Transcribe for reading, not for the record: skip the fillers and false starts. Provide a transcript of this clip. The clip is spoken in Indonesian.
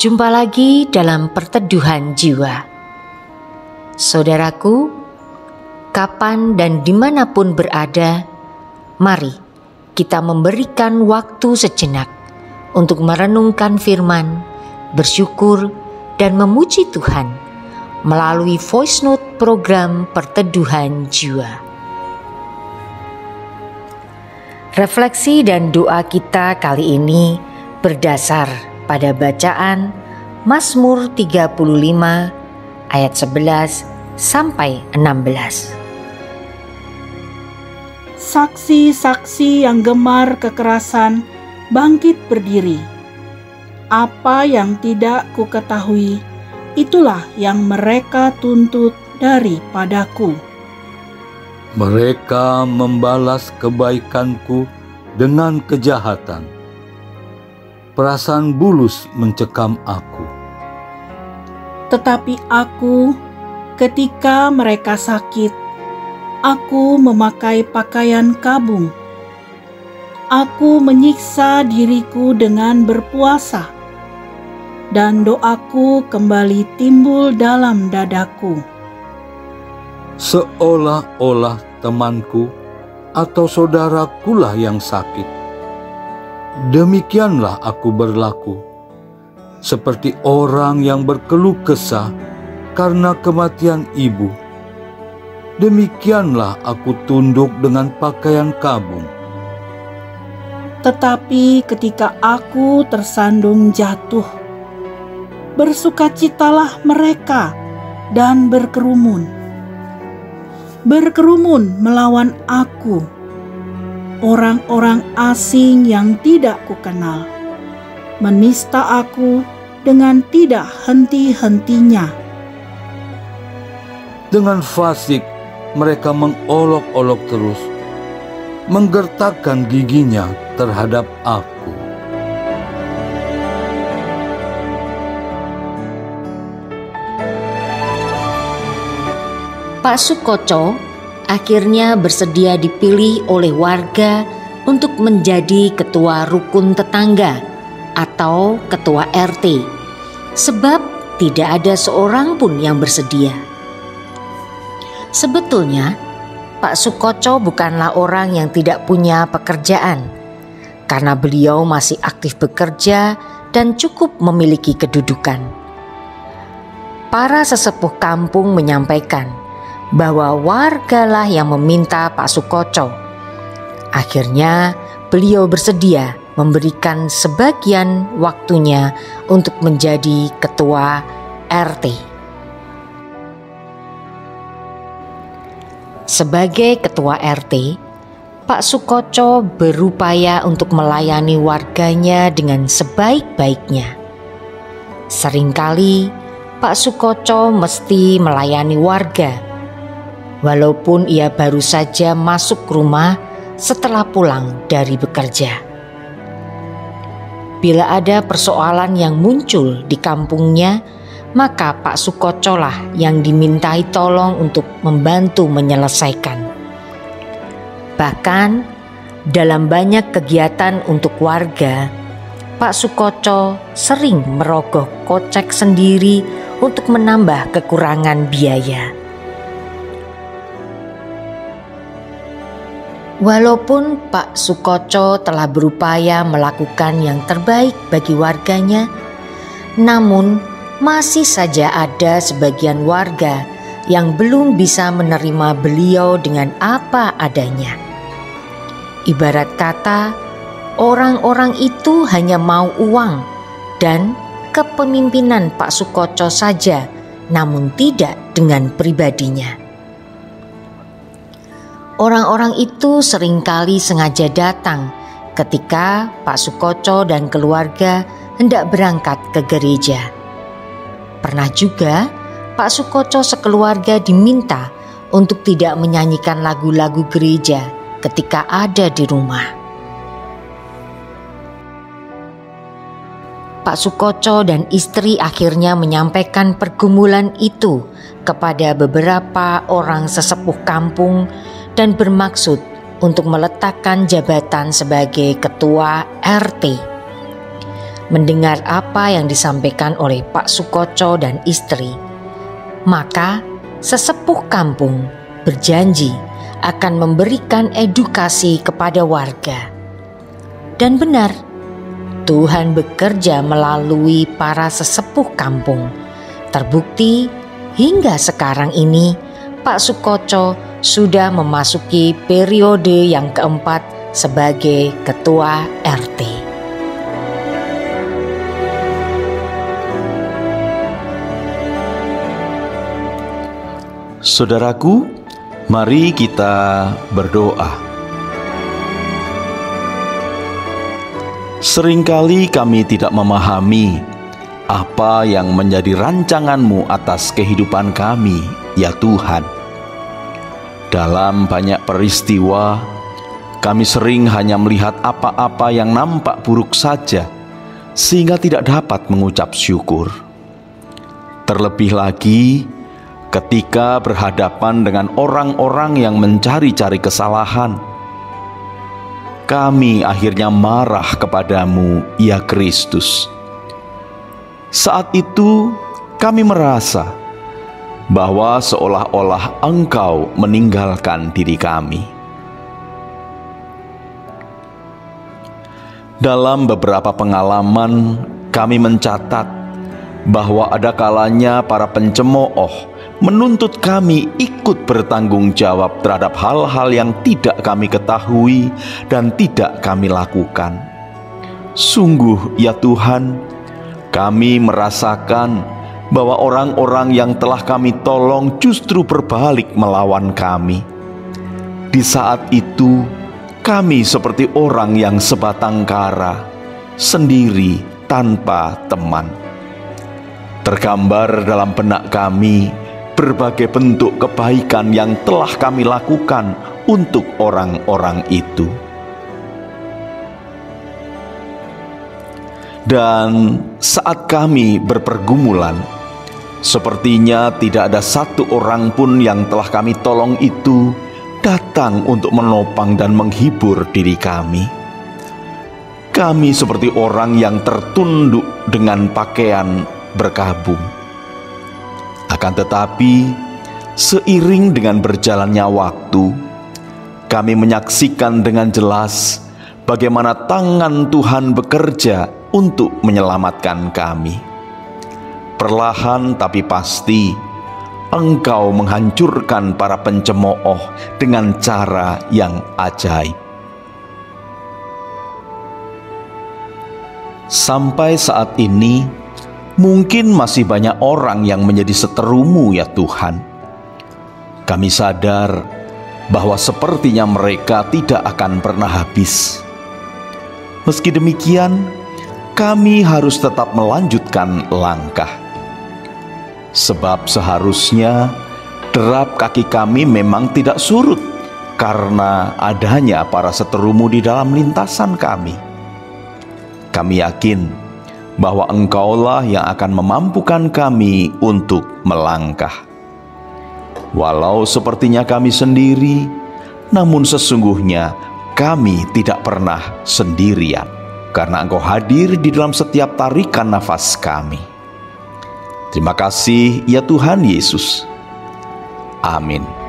Jumpa lagi dalam Perteduhan Jiwa. Saudaraku, kapan dan dimanapun berada, mari kita memberikan waktu sejenak untuk merenungkan firman, bersyukur, dan memuji Tuhan melalui voice note program Perteduhan Jiwa. Refleksi dan doa kita kali ini berdasar pada bacaan Mazmur 35 ayat 11 sampai 16. Saksi-saksi yang gemar kekerasan bangkit berdiri. Apa yang tidak kuketahui, itulah yang mereka tuntut daripadaku. Mereka membalas kebaikanku dengan kejahatan. Perasaan bulus mencekam aku. Tetapi aku, ketika mereka sakit, aku memakai pakaian kabung. Aku menyiksa diriku dengan berpuasa, dan doaku kembali timbul dalam dadaku. Seolah-olah temanku atau saudarakulah yang sakit. Demikianlah aku berlaku, seperti orang yang berkeluh kesah karena kematian ibu. Demikianlah aku tunduk dengan pakaian kabung. Tetapi ketika aku tersandung jatuh, bersukacitalah mereka dan berkerumun melawan aku, orang-orang asing yang tidak kukenal, menista aku dengan tidak henti-hentinya. Dengan fasik mereka mengolok-olok terus, menggertakkan giginya terhadap aku. Pak Sukoco akhirnya bersedia dipilih oleh warga untuk menjadi ketua rukun tetangga atau ketua RT, sebab tidak ada seorang pun yang bersedia. Sebetulnya, Pak Sukoco bukanlah orang yang tidak punya pekerjaan, karena beliau masih aktif bekerja dan cukup memiliki kedudukan. Para sesepuh kampung menyampaikan bahwa wargalah yang meminta Pak Sukoco. Akhirnya beliau bersedia memberikan sebagian waktunya untuk menjadi ketua RT. Sebagai ketua RT, Pak Sukoco berupaya untuk melayani warganya dengan sebaik-baiknya. Seringkali Pak Sukoco mesti melayani warga, walaupun ia baru saja masuk rumah setelah pulang dari bekerja. Bila ada persoalan yang muncul di kampungnya, maka Pak Sukoco lah yang dimintai tolong untuk membantu menyelesaikan. Bahkan dalam banyak kegiatan untuk warga, Pak Sukoco sering merogoh kocek sendiri untuk menambah kekurangan biaya. Walaupun Pak Sukoco telah berupaya melakukan yang terbaik bagi warganya, namun masih saja ada sebagian warga yang belum bisa menerima beliau dengan apa adanya. Ibarat kata, orang-orang itu hanya mau uang dan kepemimpinan Pak Sukoco saja, namun tidak dengan pribadinya. Orang-orang itu seringkali sengaja datang ketika Pak Sukoco dan keluarga hendak berangkat ke gereja. Pernah juga Pak Sukoco sekeluarga diminta untuk tidak menyanyikan lagu-lagu gereja ketika ada di rumah. Pak Sukoco dan istri akhirnya menyampaikan pergumulan itu kepada beberapa orang sesepuh kampung dan bermaksud untuk meletakkan jabatan sebagai ketua RT. mendengar apa yang disampaikan oleh Pak Sukoco dan istri, maka sesepuh kampung berjanji akan memberikan edukasi kepada warga. Dan benar, Tuhan bekerja melalui para sesepuh kampung. Terbukti hingga sekarang ini Pak Sukoco sudah memasuki periode yang keempat sebagai ketua RT. Saudaraku, mari kita berdoa. Seringkali kami tidak memahami apa yang menjadi rancangan-Mu atas kehidupan kami, ya Tuhan. Dalam banyak peristiwa, kami sering hanya melihat apa-apa yang nampak buruk saja, sehingga tidak dapat mengucap syukur. Terlebih lagi, ketika berhadapan dengan orang-orang yang mencari-cari kesalahan, kami akhirnya marah kepadamu, ya Kristus. Saat itu kami merasa bahwa seolah-olah Engkau meninggalkan diri kami. Dalam beberapa pengalaman, kami mencatat bahwa ada kalanya para pencemooh menuntut kami ikut bertanggung jawab terhadap hal-hal yang tidak kami ketahui dan tidak kami lakukan. Sungguh, ya Tuhan, kami merasakan bahwa orang-orang yang telah kami tolong justru berbalik melawan kami. Di saat itu, kami seperti orang yang sebatang kara, sendiri tanpa teman. Tergambar dalam benak kami berbagai bentuk kebaikan yang telah kami lakukan untuk orang-orang itu. Dan saat kami berpergumulan, sepertinya tidak ada satu orang pun yang telah kami tolong itu datang untuk menopang dan menghibur diri kami. Kami seperti orang yang tertunduk dengan pakaian berkabung. Akan tetapi, seiring dengan berjalannya waktu, kami menyaksikan dengan jelas bagaimana tangan Tuhan bekerja untuk menyelamatkan kami. Perlahan tapi pasti, Engkau menghancurkan para pencemooh dengan cara yang ajaib. Sampai saat ini, mungkin masih banyak orang yang menjadi seterumu, ya Tuhan. Kami sadar bahwa sepertinya mereka tidak akan pernah habis. Meski demikian, kami harus tetap melanjutkan langkah. Sebab seharusnya derap kaki kami memang tidak surut karena adanya para seterumu di dalam lintasan kami. Kami yakin bahwa Engkaulah yang akan memampukan kami untuk melangkah. Walau sepertinya kami sendiri, namun sesungguhnya kami tidak pernah sendirian, karena Engkau hadir di dalam setiap tarikan nafas kami. Terima kasih ya Tuhan Yesus. Amin.